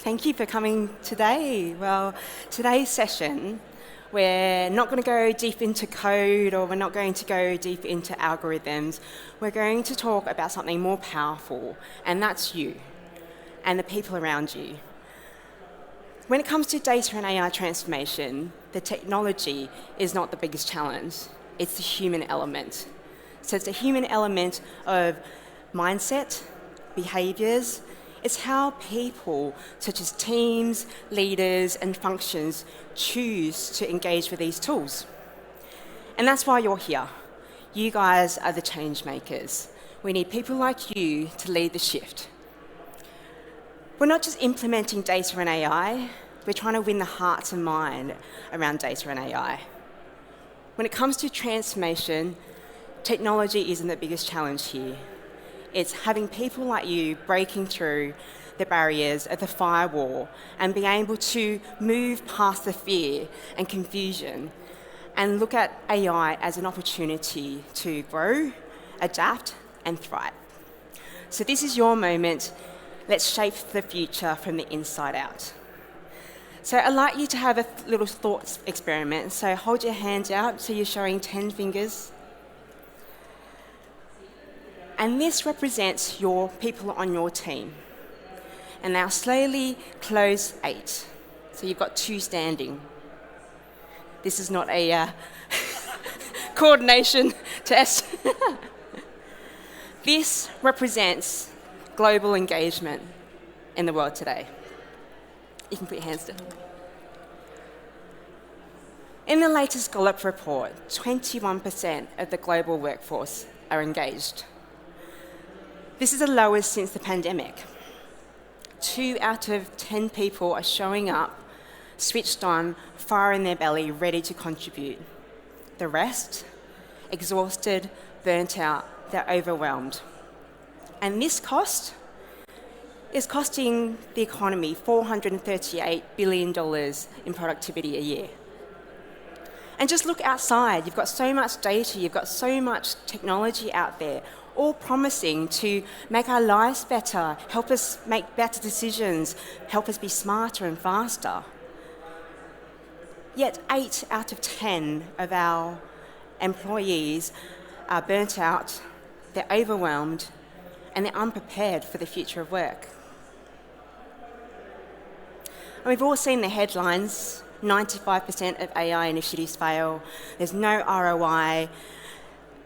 Thank you for coming today. Well, today's session, we're not going to go deep into code or we're not going to go deep into algorithms. We're going to talk about something more powerful, and that's you and the people around you. When it comes to data and AI transformation, the technology is not the biggest challenge. It's the human element. So it's the human element of mindset, behaviours. It's how people, such as teams, leaders, and functions, choose to engage with these tools. And that's why you're here. You guys are the change makers. We need people like you to lead the shift. We're not just implementing data and AI, we're trying to win the hearts and mind around data and AI. When it comes to transformation, technology isn't the biggest challenge here. It's having people like you breaking through the barriers of the firewall and being able to move past the fear and confusion and look at AI as an opportunity to grow, adapt, and thrive. So this is your moment. Let's shape the future from the inside out. So I'd like you to have a little thought experiment. So hold your hands out so you're showing 10 fingers. And this represents your people on your team. And now slowly close 8. So you've got 2 standing. This is not a coordination test. This represents global engagement in the world today. You can put your hands down. In the latest Gallup report, 21% of the global workforce are engaged. This is the lowest since the pandemic. 2 out of 10 people are showing up, switched on, fire in their belly, ready to contribute. The rest, exhausted, burnt out, they're overwhelmed. And this cost is costing the economy $438 billion in productivity a year. And just look outside, you've got so much data, you've got so much technology out there, all promising to make our lives better, help us make better decisions, help us be smarter and faster. Yet 8 out of 10 of our employees are burnt out, they're overwhelmed, and they're unprepared for the future of work. And we've all seen the headlines, 95% of AI initiatives fail, there's no ROI,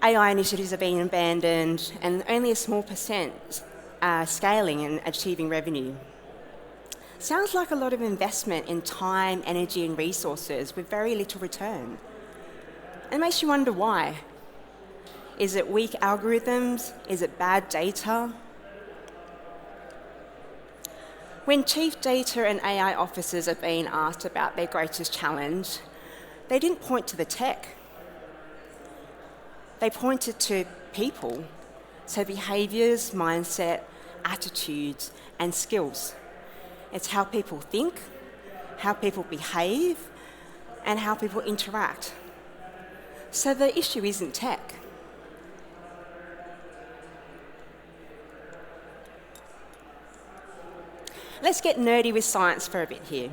AI initiatives are being abandoned, and only a small percent are scaling and achieving revenue. Sounds like a lot of investment in time, energy, and resources with very little return. It makes you wonder why. Is it weak algorithms? Is it bad data? When chief data and AI officers are being asked about their greatest challenge, they didn't point to the tech. They pointed to people, so behaviours, mindset, attitudes, and skills. It's how people think, how people behave, and how people interact. So the issue isn't tech. Let's get nerdy with science for a bit here.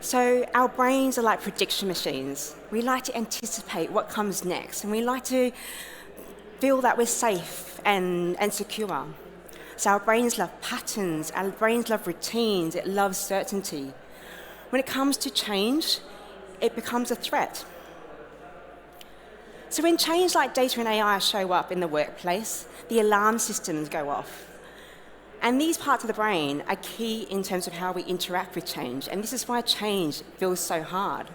So our brains are like prediction machines. We like to anticipate what comes next, and we like to feel that we're safe and secure. So our brains love patterns, our brains love routines, it loves certainty. When it comes to change, it becomes a threat. So when change like data and AI show up in the workplace, the alarm systems go off. And these parts of the brain are key in terms of how we interact with change, and this is why change feels so hard.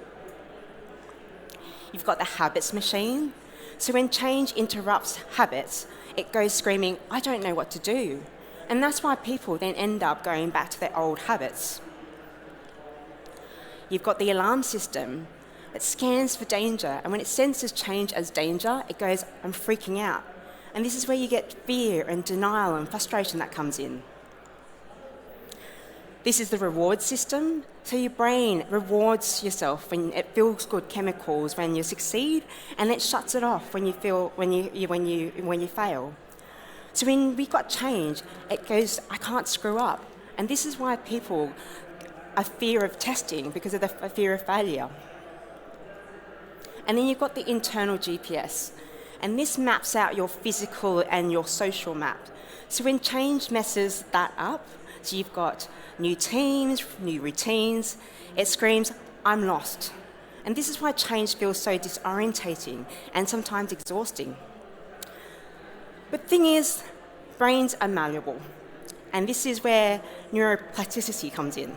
You've got the habits machine. So when change interrupts habits, it goes screaming, I don't know what to do. And that's why people then end up going back to their old habits. You've got the alarm system that scans for danger, and when it senses change as danger, it goes, I'm freaking out. And this is where you get fear and denial and frustration that comes in. This is the reward system. So your brain rewards yourself when it feels good chemicals when you succeed, and it shuts it off when you fail. So when we've got change, it goes, I can't screw up. And this is why people are fear of testing, because of the fear of failure. And then you've got the internal GPS. And this maps out your physical and your social map. So when change messes that up, so you've got new teams, new routines, it screams, I'm lost. And this is why change feels so disorientating and sometimes exhausting. But the thing is, brains are malleable. And this is where neuroplasticity comes in.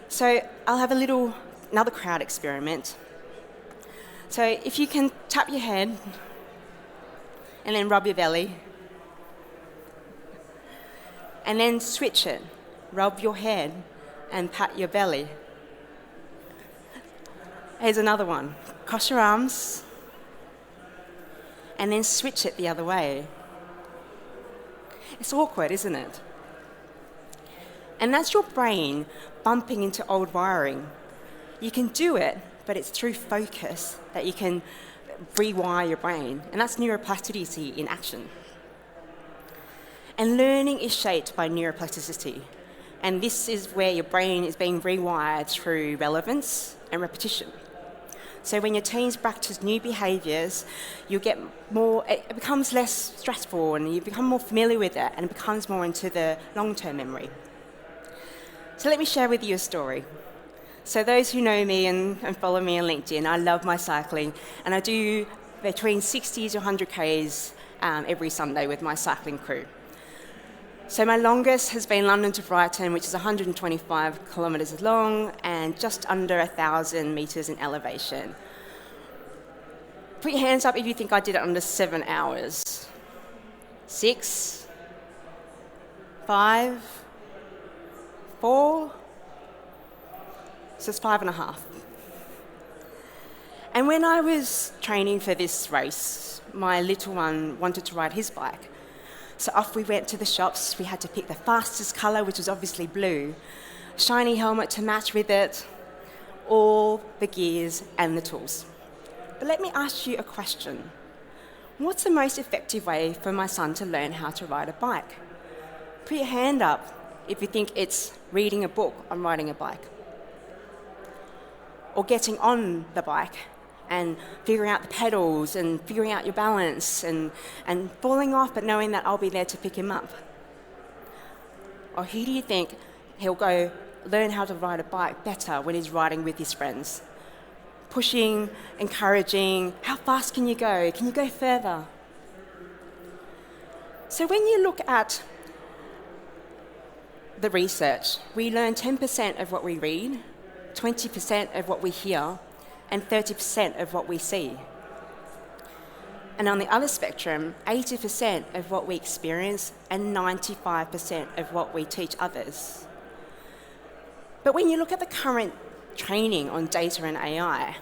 So I'll have another crowd experiment. So if you can tap your head and then rub your belly, and then switch it, rub your head and pat your belly. Here's another one. Cross your arms and then switch it the other way. It's awkward, isn't it? And that's your brain bumping into old wiring. You can do it, but it's through focus that you can rewire your brain. And that's neuroplasticity in action. And learning is shaped by neuroplasticity. And this is where your brain is being rewired through relevance and repetition. So when your teens practice new behaviours, it becomes less stressful and you become more familiar with it and it becomes more into the long-term memory. So let me share with you a story. So those who know me and follow me on LinkedIn, I love my cycling and I do between 60 to 100 Ks every Sunday with my cycling crew. So my longest has been London to Brighton, which is 125 kilometres long and just under 1,000 metres in elevation. Put your hands up if you think I did it under 7 hours. 6, 5, 4, so it's 5.5. And when I was training for this race, my little one wanted to ride his bike. So off we went to the shops. We had to pick the fastest colour, which was obviously blue, shiny helmet to match with it, all the gears and the tools. But let me ask you a question. What's the most effective way for my son to learn how to ride a bike? Put your hand up if you think it's reading a book on riding a bike, or getting on the bike and figuring out the pedals and figuring out your balance and falling off but knowing that I'll be there to pick him up. Or who do you think he'll go learn how to ride a bike better when he's riding with his friends? Pushing, encouraging, how fast can you go? Can you go further? So when you look at the research, we learn 10% of what we read, 20% of what we hear, and 30% of what we see. And on the other spectrum, 80% of what we experience and 95% of what we teach others. But when you look at the current training on data and AI,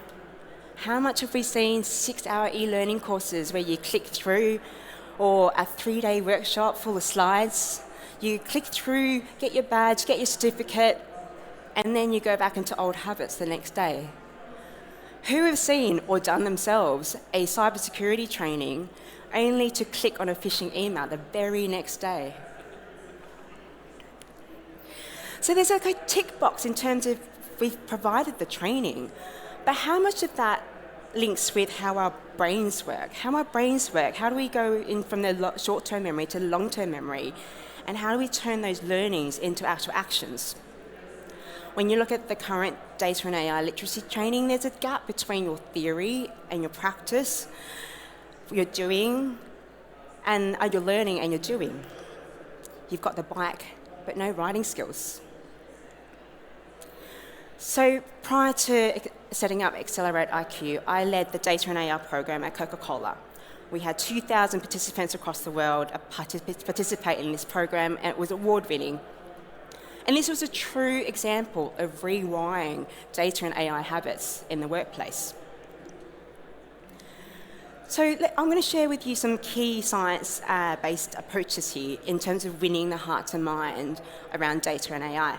how much have we seen 6-hour e-learning courses where you click through, or a 3-day workshop full of slides? You click through, get your badge, get your certificate, and then you go back into old habits the next day. Who have seen or done themselves a cybersecurity training only to click on a phishing email the very next day? So there's like a tick box in terms of we've provided the training, but how much of that links with how our brains work? How our brains work? How do we go in from the short-term memory to the long-term memory? And how do we turn those learnings into actual actions? When you look at the current data and AI literacy training, there's a gap between your theory and your practice, your doing, and your learning and your doing. You've got the bike, but no riding skills. So prior to setting up XcelerateIQ, I led the data and AI program at Coca-Cola. We had 2,000 participants across the world participate in this program, and it was award-winning. And this was a true example of rewiring data and AI habits in the workplace. So I'm going to share with you some key science-based approaches here in terms of winning the hearts and mind around data and AI.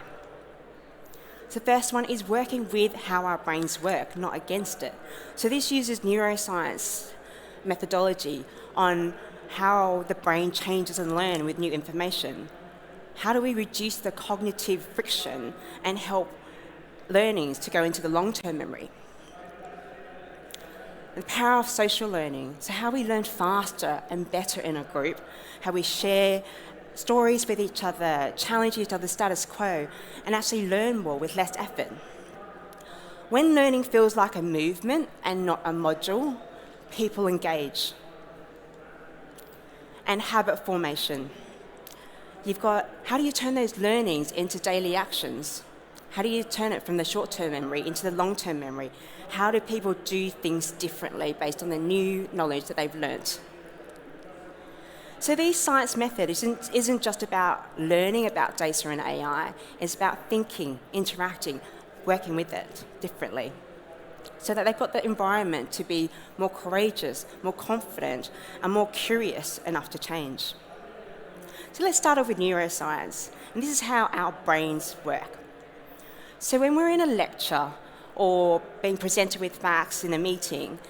So the first one is working with how our brains work, not against it. So this uses neuroscience methodology on how the brain changes and learns with new information. How do we reduce the cognitive friction and help learnings to go into the long-term memory? The power of social learning, so how we learn faster and better in a group, how we share stories with each other, challenge each other's status quo, and actually learn more with less effort. When learning feels like a movement and not a module, people engage. And habit formation. You've got, how do you turn those learnings into daily actions? How do you turn it from the short-term memory into the long-term memory? How do people do things differently based on the new knowledge that they've learnt? So this science method isn't just about learning about data and AI, it's about thinking, interacting, working with it differently, so that they've got the environment to be more courageous, more confident, and more curious enough to change. So let's start off with neuroscience, and this is how our brains work. So when we're in a lecture or being presented with facts in a meeting,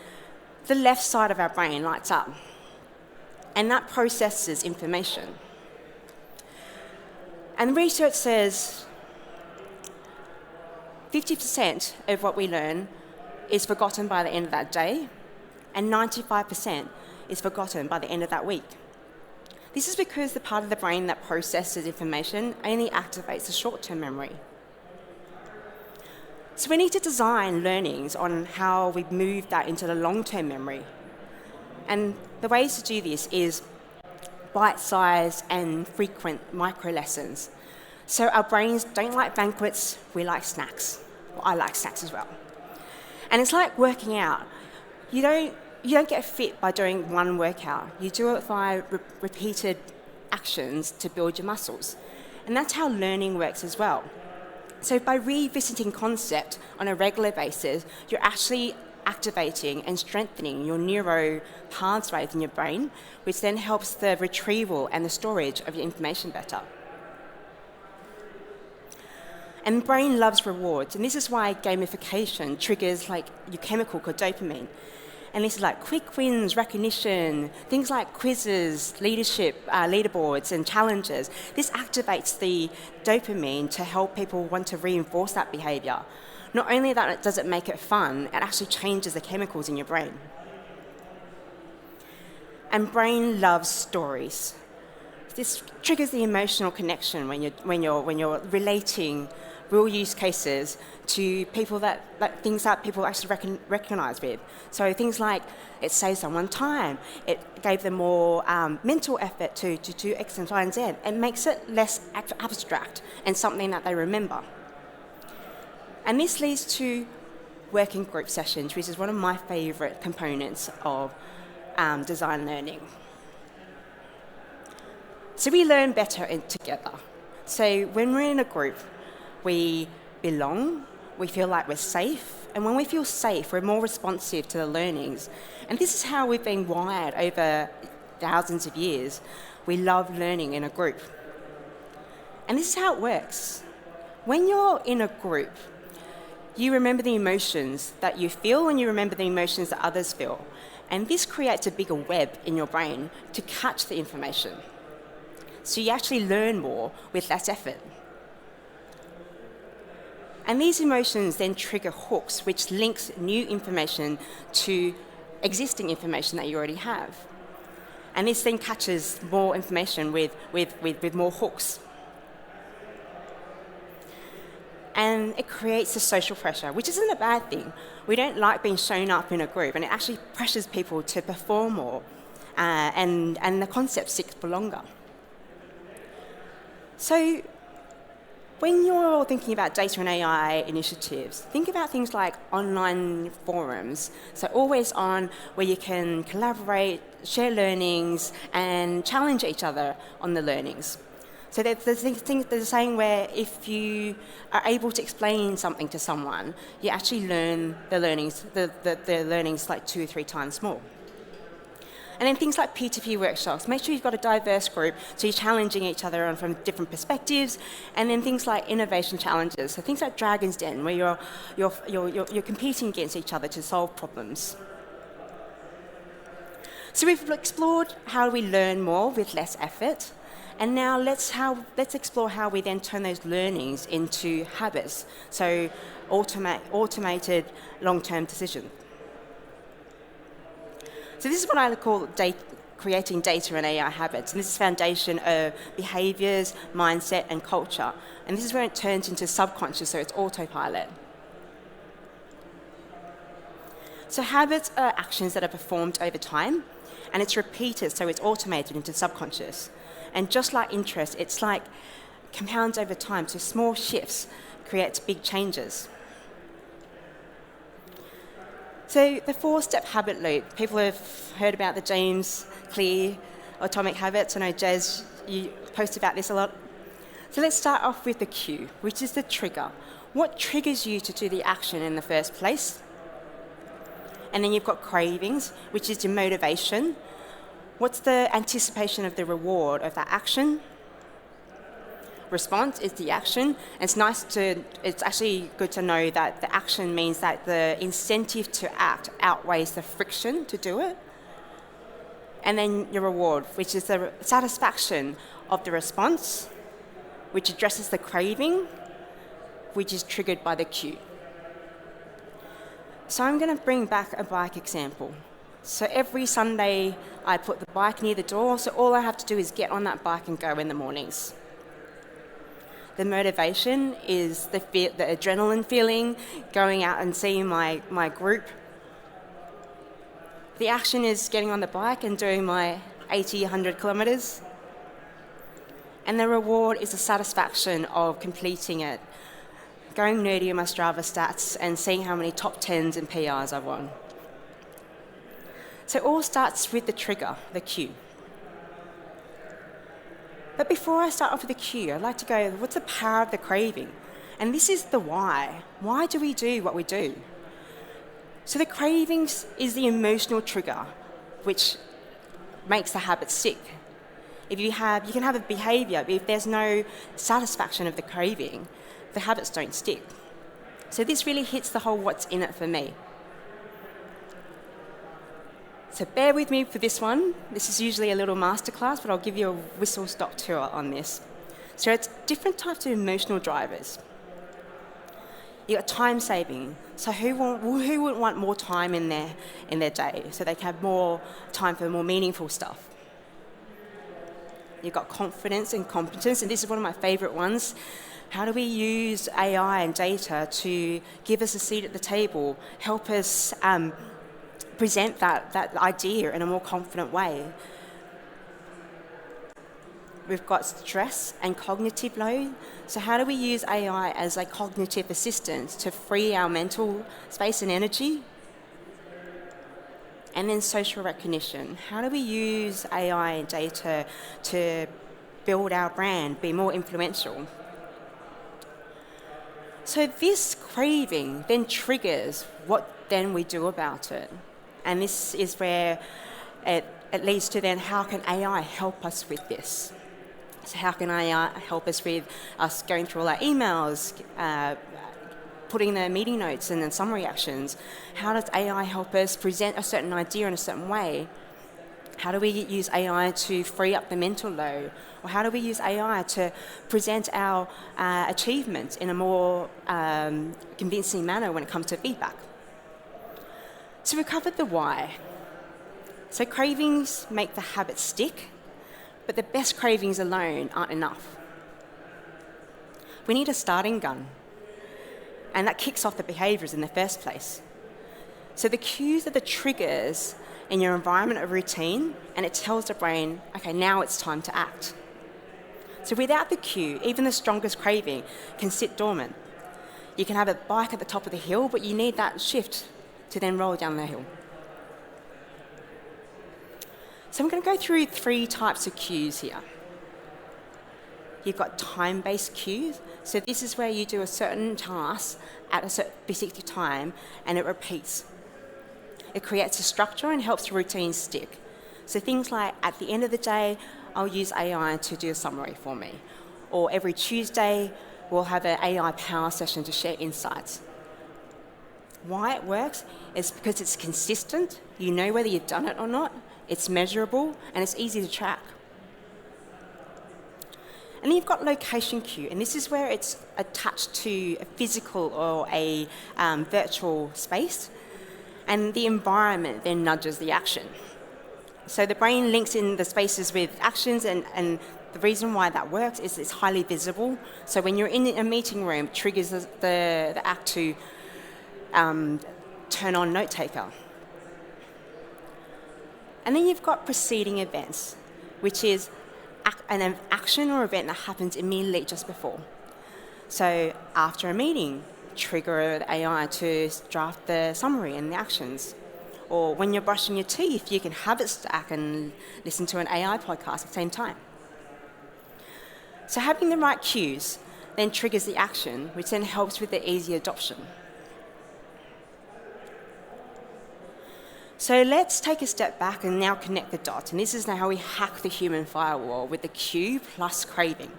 the left side of our brain lights up, and that processes information. And research says 50% of what we learn is forgotten by the end of that day, and 95% is forgotten by the end of that week. This is because the part of the brain that processes information only activates the short-term memory. So we need to design learnings on how we move that into the long-term memory. And the ways to do this is bite-sized and frequent micro-lessons. So our brains don't like banquets, we like snacks. Well, I like snacks as well. And it's like working out. You don't get fit by doing one workout. You do it by repeated actions to build your muscles. And that's how learning works as well. So by revisiting concept on a regular basis, you're actually activating and strengthening your neuro pathways in your brain, which then helps the retrieval and the storage of your information better. And the brain loves rewards, and this is why gamification triggers like your chemical called dopamine. And this is like quick wins, recognition, things like quizzes, leadership, leaderboards, and challenges. This activates the dopamine to help people want to reinforce that behavior. Not only that does it make it fun, it actually changes the chemicals in your brain. And brain loves stories. This triggers the emotional connection when you're relating real use cases to people things that people actually recognize with. So things like it saved someone time, it gave them more mental effort to do X and Y and Z. It makes it less abstract and something that they remember. And this leads to working group sessions, which is one of my favorite components of design learning. So we learn better together. So when we're in a group, we belong, we feel like we're safe, and when we feel safe, we're more responsive to the learnings. And this is how we've been wired over thousands of years. We love learning in a group. And this is how it works. When you're in a group, you remember the emotions that you feel and you remember the emotions that others feel. And this creates a bigger web in your brain to catch the information. So you actually learn more with less effort. And these emotions then trigger hooks, which links new information to existing information that you already have. And this then catches more information with more hooks. And it creates a social pressure, which isn't a bad thing. We don't like being shown up in a group, and it actually pressures people to perform more, and the concept sticks for longer. So when you're thinking about data and AI initiatives, think about things like online forums. So always on, where you can collaborate, share learnings, and challenge each other on the learnings. So there's a saying where if you are able to explain something to someone, you actually learn the learnings like 2 or 3 times more. And then things like peer-to-peer workshops. Make sure you've got a diverse group, so you're challenging each other on from different perspectives. And then things like innovation challenges. So things like Dragon's Den, where you're competing against each other to solve problems. So we've explored how we learn more with less effort. And now let's explore how we then turn those learnings into habits. So automated long-term decisions. So this is what I call creating data and AI habits. And this is the foundation of behaviors, mindset, and culture. And this is where it turns into subconscious, so it's autopilot. So habits are actions that are performed over time, and it's repeated, so it's automated into subconscious. And just like interest, it's like compounds over time, so small shifts create big changes. So the 4-step habit loop, people have heard about the James Clear atomic habits. I know, Jez, you post about this a lot. So let's start off with the cue, which is the trigger. What triggers you to do the action in the first place? And then you've got cravings, which is your motivation. What's the anticipation of the reward of that action? Response is the action. And it's actually good to know that the action means that the incentive to act outweighs the friction to do it. And then your reward, which is the satisfaction of the response, which addresses the craving, which is triggered by the cue. So I'm going to bring back a bike example. So every Sunday, I put the bike near the door, so all I have to do is get on that bike and go in the mornings. The motivation is the adrenaline feeling, going out and seeing my group. The action is getting on the bike and doing my 80, 100 kilometres. And the reward is the satisfaction of completing it, going nerdy on my Strava stats and seeing how many top 10s and PRs I've won. So it all starts with the trigger, the cue. But before I start off with the cue, I'd like to go, what's the power of the craving? And this is the why. Why do we do what we do? So the cravings is the emotional trigger, which makes the habit stick. You can have a behaviour, but if there's no satisfaction of the craving, the habits don't stick. So this really hits the whole what's in it for me. So bear with me for this one. This is usually a little masterclass, but I'll give you a whistle-stop tour on this. So it's different types of emotional drivers. You've got time saving. So who would want more time in their day so they can have more time for more meaningful stuff? You've got confidence and competence, and this is one of my favourite ones. How do we use AI and data to give us a seat at the table, help us present that idea in a more confident way? We've got stress and cognitive load. So how do we use AI as a cognitive assistant to free our mental space and energy? And then social recognition. How do we use AI and data to build our brand, be more influential? So this craving then triggers what then we do about it. And this is where it leads to then how can AI help us with this? So how can AI help us with us going through all our emails, putting the meeting notes and then summary actions? How does AI help us present a certain idea in a certain way? How do we use AI to free up the mental load? Or how do we use AI to present our achievements in a more convincing manner when it comes to feedback? So we covered the why. So cravings make the habit stick, but the best cravings alone aren't enough. We need a starting gun, and that kicks off the behaviours in the first place. So the cues are the triggers in your environment of routine, and it tells the brain, okay, now it's time to act. So without the cue, even the strongest craving can sit dormant. You can have a bike at the top of the hill, but you need that shift to then roll down the hill. So I'm going to go through 3 types of cues here. You've got time-based cues. So this is where you do a certain task at a specific time and it repeats. It creates a structure and helps routines stick. So things like at the end of the day, I'll use AI to do a summary for me. Or every Tuesday, we'll have an AI power session to share insights. Why it works is because it's consistent. You know whether you've done it or not. It's measurable and it's easy to track. And then you've got location queue, and this is where it's attached to a physical or a virtual space, and the environment then nudges the action. So the brain links in the spaces with actions, and the reason why that works is it's highly visible. So when you're in a meeting room, it triggers the act to turn on note taker. And then you've got preceding events, which is an action or event that happens immediately just before. So after a meeting, trigger the AI to draft the summary and the actions. Or when you're brushing your teeth, you can habit stack and listen to an AI podcast at the same time. So having the right cues then triggers the action, which then helps with the easy adoption. So let's take a step back and now connect the dots. And this is now how we hack the human firewall with the cue plus craving.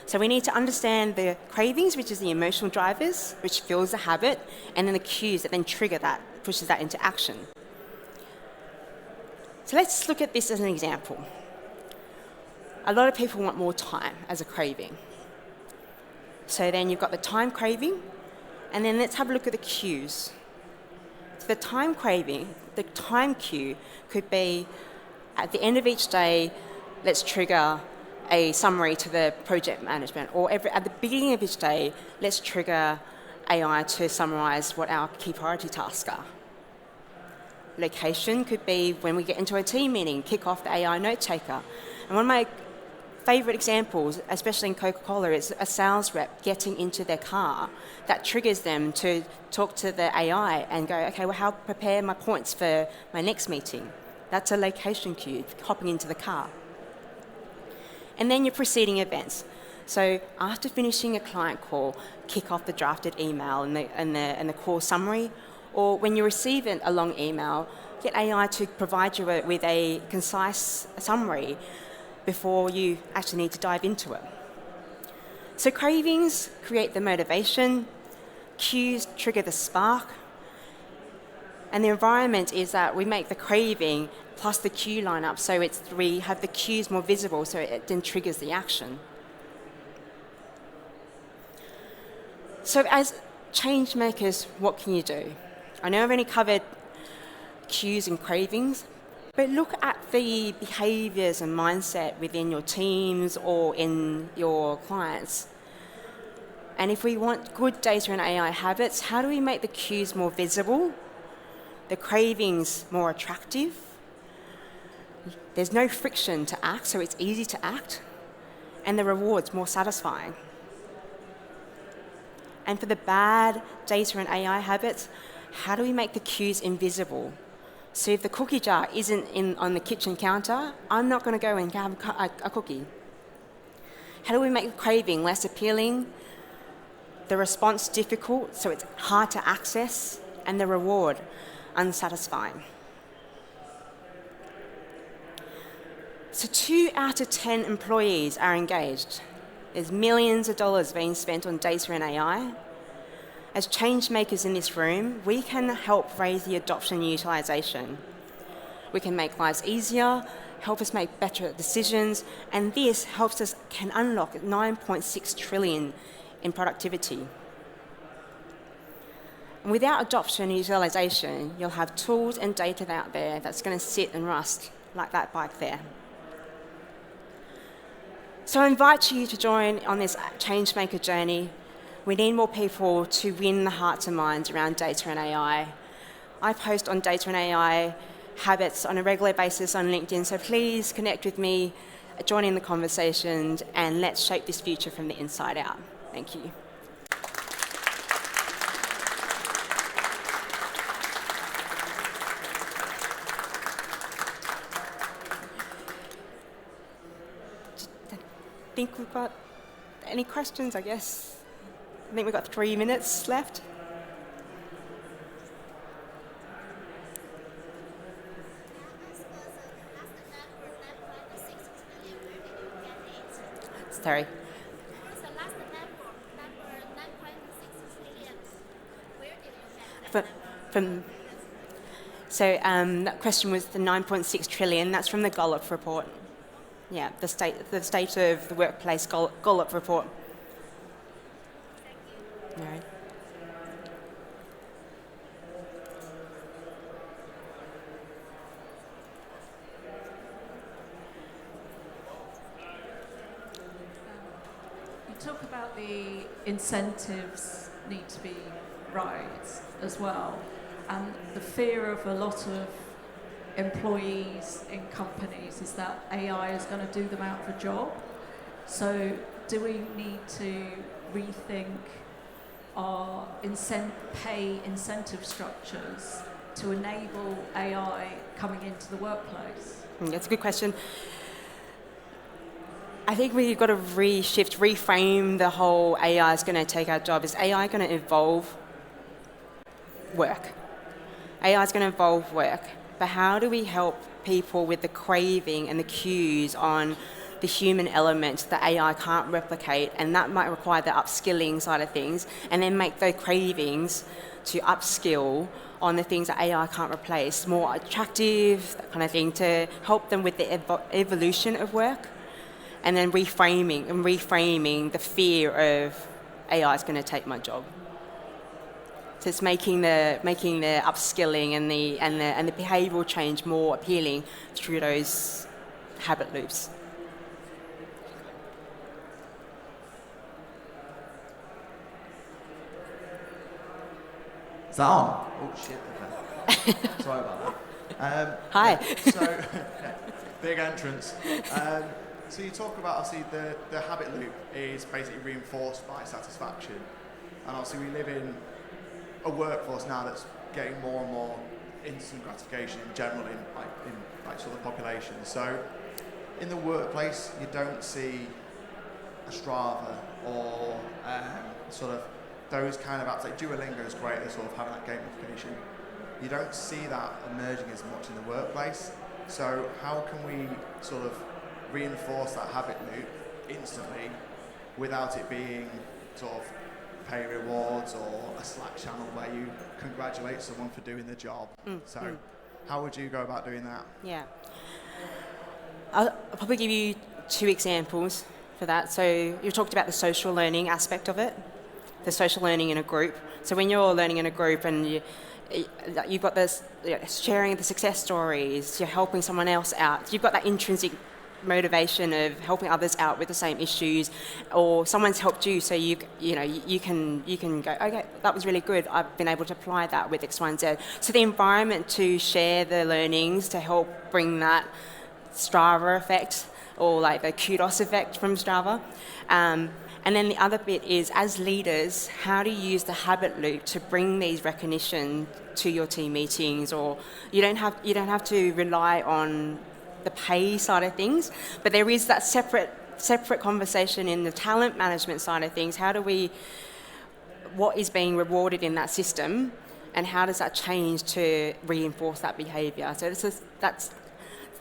So we need to understand the cravings, which is the emotional drivers, which fuels the habit, and then the cues that then trigger that, pushes that into action. So let's look at this as an example. A lot of people want more time as a craving. So then you've got the time craving, and then let's have a look at the cues. So the time craving, the time cue could be at the end of each day, let's trigger a summary to the project management, or at the beginning of each day, let's trigger AI to summarize what our key priority tasks are. Location could be when we get into a team meeting, kick off the AI note taker. And one of my favorite examples, especially in Coca-Cola, is a sales rep getting into their car. That triggers them to talk to the AI and go, okay, well, how prepare my points for my next meeting? That's a location cue, hopping into the car. And then your preceding events. So after finishing a client call, kick off the drafted email and the call summary, or when you receive a long email, get AI to provide you with a concise summary before you actually need to dive into it. So cravings create the motivation, cues trigger the spark, and the environment is that we make the craving plus the cue line up, so we have the cues more visible, so it then triggers the action. So as change makers, what can you do? I know I've only covered cues and cravings, but look at the behaviours and mindset within your teams or in your clients. And if we want good data and AI habits, how do we make the cues more visible, the cravings more attractive? There's no friction to act, so it's easy to act, and the rewards more satisfying. And for the bad data and AI habits, how do we make the cues invisible? So if the cookie jar isn't on the kitchen counter, I'm not going to go and have a cookie. How do we make the craving less appealing, the response difficult, so it's hard to access, and the reward unsatisfying? So 2 out of 10 employees are engaged. There's millions of dollars being spent on data and AI. As change makers in this room, we can help raise the adoption and utilisation. We can make lives easier, help us make better decisions, and this helps us can unlock 9.6 trillion in productivity. And without adoption and utilisation, you'll have tools and data out there that's going to sit and rust like that bike there. So I invite you to join on this changemaker journey. We need more people to win the hearts and minds around data and AI. I post on data and AI habits on a regular basis on LinkedIn, so please connect with me, join in the conversations, and let's shape this future from the inside out. Thank you. I think we've got any questions, I guess. I think we've got 3 minutes left. Sorry. So that question was the 9.6 trillion. That's from the Gallup report. Yeah, the state of the workplace Gallup report. All right. You talk about the incentives need to be right as well, and the fear of a lot of employees in companies is that AI is going to do them out of a job. So do we need to rethink our pay incentive structures to enable AI coming into the workplace? That's a good question. I think we've got to reframe the whole AI is going to take our job. Is AI going to evolve work? AI is going to evolve work, but how do we help people with the craving and the cues on the human element that AI can't replicate, and that might require the upskilling side of things, and then make those cravings to upskill on the things that AI can't replace more attractive, that kind of thing, to help them with the evolution of work, and then reframing the fear of AI is going to take my job. So it's making the upskilling and the behavioural change more appealing through those habit loops. Is that on? Oh shit, okay. Sorry about that. Hi. So, big entrance. So you talk about, obviously, the habit loop is basically reinforced by satisfaction. And obviously we live in a workforce now that's getting more and more instant gratification in general in sort of population. So in the workplace, you don't see a Strava or sort of those kind of apps. Like Duolingo is great at sort of having that gamification. You don't see that emerging as much in the workplace. So how can we sort of reinforce that habit loop instantly without it being sort of pay rewards or a Slack channel where you congratulate someone for doing the job? How would you go about doing that? Yeah. I'll probably give you 2 examples for that. So you talked about the social learning aspect of it, the social learning in a group. So when you're learning in a group and you've got this sharing the success stories, you're helping someone else out, you've got that intrinsic motivation of helping others out with the same issues, or someone's helped you, so you can go, okay, that was really good, I've been able to apply that with X, Y, and Z. So the environment to share the learnings to help bring that Strava effect, or like the kudos effect from Strava. And then the other bit is, as leaders, how do you use the habit loop to bring these recognition to your team meetings? Or you don't have to rely on the pay side of things, but there is that separate conversation in the talent management side of things. What is being rewarded in that system, and how does that change to reinforce that behaviour? So that's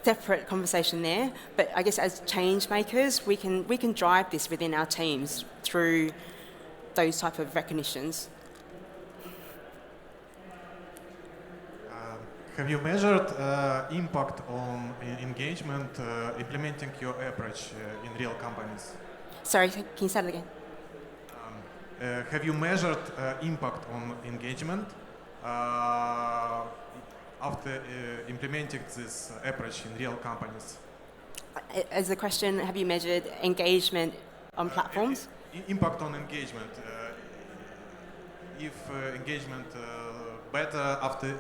separate conversation there, but I guess as change makers, we can drive this within our teams through those type of recognitions. Have you measured impact on engagement implementing your approach in real companies? Sorry, can you say that again? Have you measured impact on engagement after implementing this approach in real companies? As the question, have you measured engagement on platforms? Impact on engagement. If engagement better after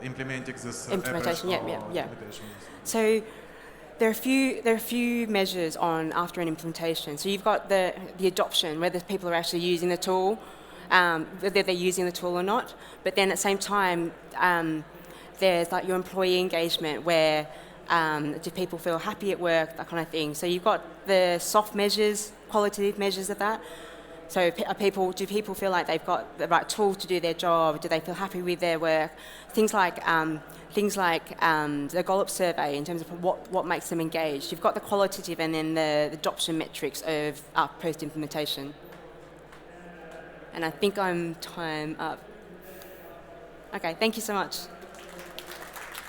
implementing this implementation, approach yeah. So there are a few measures on after an implementation. So you've got the adoption, whether people are actually using the tool, whether they're using the tool or not. But then at the same time, there's like your employee engagement, where do people feel happy at work, that kind of thing. So you've got the soft measures, qualitative measures of that. So do people feel like they've got the right tools to do their job? Do they feel happy with their work? Things like the Gallup survey in terms of what makes them engaged. You've got the qualitative and then the adoption metrics of post-implementation. And I think I'm time up. Okay, thank you so much.